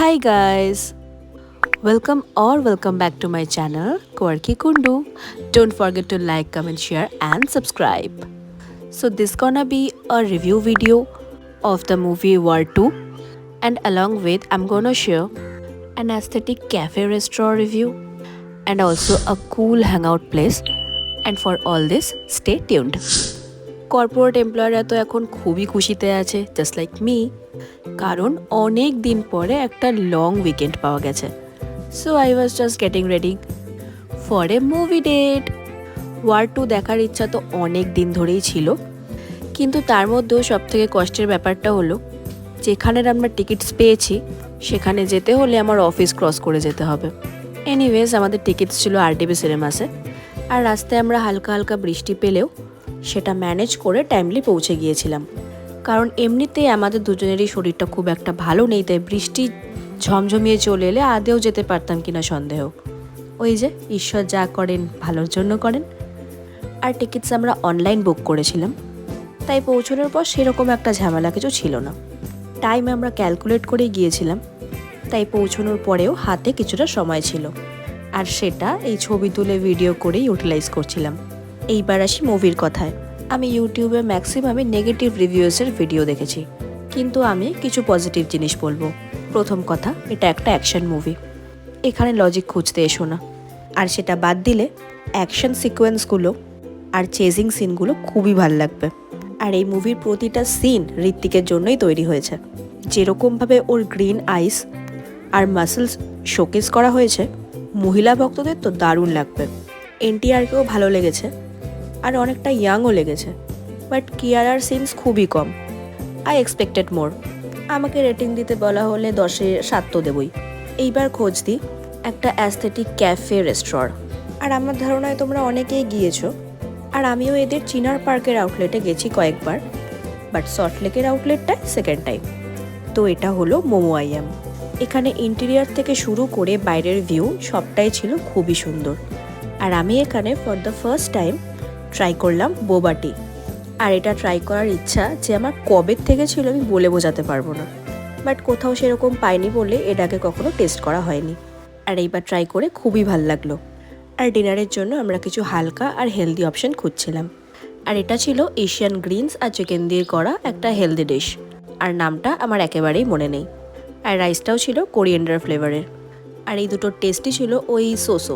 Hi guys, welcome back to my channel Quirky Kundu. Don't forget to like, comment, share and subscribe. So this gonna be a review video of the movie War 2, and along with I'm gonna share an aesthetic cafe restaurant review and also a cool hangout place. And for all this, stay tuned. Corporate এমপ্লয়াররা তো এখন খুবই খুশিতে আছে, just like me, কারণ অনেক দিন পরে একটা লং উইকেন্ড পাওয়া গেছে। So I was just getting ready for a movie date. War 2 দেখার ইচ্ছা তো অনেক দিন ধরেই ছিল, কিন্তু তার মধ্যেও সবথেকে কষ্টের ব্যাপারটা হলো যেখানের আমরা টিকিটস পেয়েছি সেখানে যেতে হলে আমার অফিস ক্রস করে যেতে হবে। এনিওয়েজ আমাদের টিকিটস ছিল আরটিভি সিনেমাসে, আর রাস্তায় আমরা হালকা হালকা বৃষ্টি পেলেও সেটা ম্যানেজ করে টাইমলি পৌঁছে গিয়েছিলাম, কারণ এমনিতেই আমাদের দুজনেরই শরীরটা খুব একটা ভালো নেই, তাই বৃষ্টি ঝমঝমিয়ে চলে এলে আদেও যেতে পারতাম কিনা সন্দেহ। ওই যে ঈশ্বর যা করেন ভালোর জন্য করেন। আর টিকিটস আমরা অনলাইন বুক করেছিলাম, তাই পৌঁছানোর পর সেরকম একটা ঝামেলা কিছু ছিল না। টাইম আমরা ক্যালকুলেট করে গিয়েছিলাম, তাই পৌঁছানোর পরেও হাতে কিছুটা সময় ছিল, আর সেটা এই ছবি তুলে ভিডিও করে ইউটিলাইজ করছিলাম। এইবার আসি মুভির কথায়। আমি ইউটিউবে ম্যাক্সিমামে নেগেটিভ রিভিউসের ভিডিও দেখেছি, কিন্তু আমি কিছু পজিটিভ জিনিস বলবো। প্রথম কথা, এটা একটা অ্যাকশন মুভি, এখানে লজিক খুঁজতে এসো না। আর সেটা বাদ দিলে অ্যাকশন সিকোয়েন্সগুলো আর চেজিং সিনগুলো খুবই ভালো লাগবে। আর এই মুভির প্রতিটা সিন ঋত্বিকের জন্যই তৈরি হয়েছে। যেরকমভাবে ওর গ্রিন আইস আর মাসেলস শোকেস করা হয়েছে, মহিলা ভক্তদের তো দারুণ লাগবে। এনটিআরকেও ভালো লেগেছে, আর অনেকটা ইয়াংও লেগেছে, বাট কিয়ারার সিনস খুবই কম। আই এক্সপেক্টেড মোর। আমাকে রেটিং দিতে বলা হলে 10-এ 7 তো দেবই। এইবার খোঁজ দিই একটা অ্যাস্থেটিক ক্যাফে রেস্টুরেন্ট। আর আমার ধারণায় তোমরা অনেকেই গিয়েছো, আর আমিও এদের চিনার পার্কের আউটলেটে গেছি কয়েকবার, বাট সল্টলেকের আউটলেটটাই সেকেন্ড টাইম। তো এটা হলো মোমো আইএম। এখানে ইন্টেরিয়ার থেকে শুরু করে বাইরের ভিউ সবটাই ছিল খুবই সুন্দর। আর আমি এখানে for the first time try করলাম বোবা টি। আর এটা ট্রাই করার ইচ্ছা যে আমার কবে থেকে ছিল আমি বলে বোঝাতে পারবো না, বাট কোথাও সেরকম পাইনি বলে এটাকে কখনো টেস্ট করা হয়নি। আর এইবার ট্রাই করে খুবই ভাল লাগলো। আর ডিনারের জন্য আমরা কিছু হালকা আর হেলদি অপশন খুঁজছিলাম, আর এটা ছিল এশিয়ান গ্রিনস আর চিকেন দিয়ে করা একটা হেলদি ডিশ, আর নামটা আমার একেবারেই মনে নেই। আর রাইসটাও ছিল কোরিয়েন্ডার ফ্লেভারের, আর এই দুটোর টেস্টই ছিল ওই সোসো।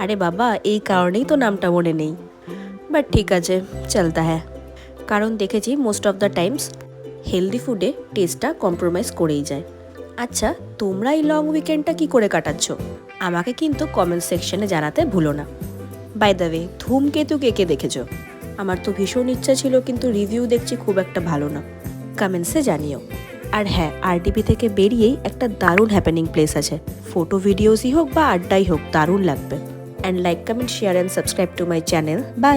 আরে বাবা, এই কারণেই তো নামটা মনে নেই, বাট ঠিক আছে, চলতা হ্যাঁ। কারণ দেখেছি most of the times healthy ফুডে টেস্টটা কম্প্রোমাইজ করেই যায়। আচ্ছা, তোমরা এই লং উইকেন্ডটা কী করে কাটাচ্ছ আমাকে কিন্তু কমেন্ট সেকশনে জানাতে ভুলো না। বাই দ্য ওয়ে, ধূমকেতু কে কে দেখেছো? আমার তো ভীষণ ইচ্ছা ছিল, কিন্তু রিভিউ দেখছি খুব একটা ভালো না। কমেন্টসে জানিও। আর হ্যাঁ, আরটিভি থেকে বেরিয়েই একটা দারুণ হ্যাপেনিং প্লেস আছে, ফটো ভিডিওসই হোক বা আড্ডাই হোক, দারুণ লাগবে। And like, comment, share and subscribe to my channel. By.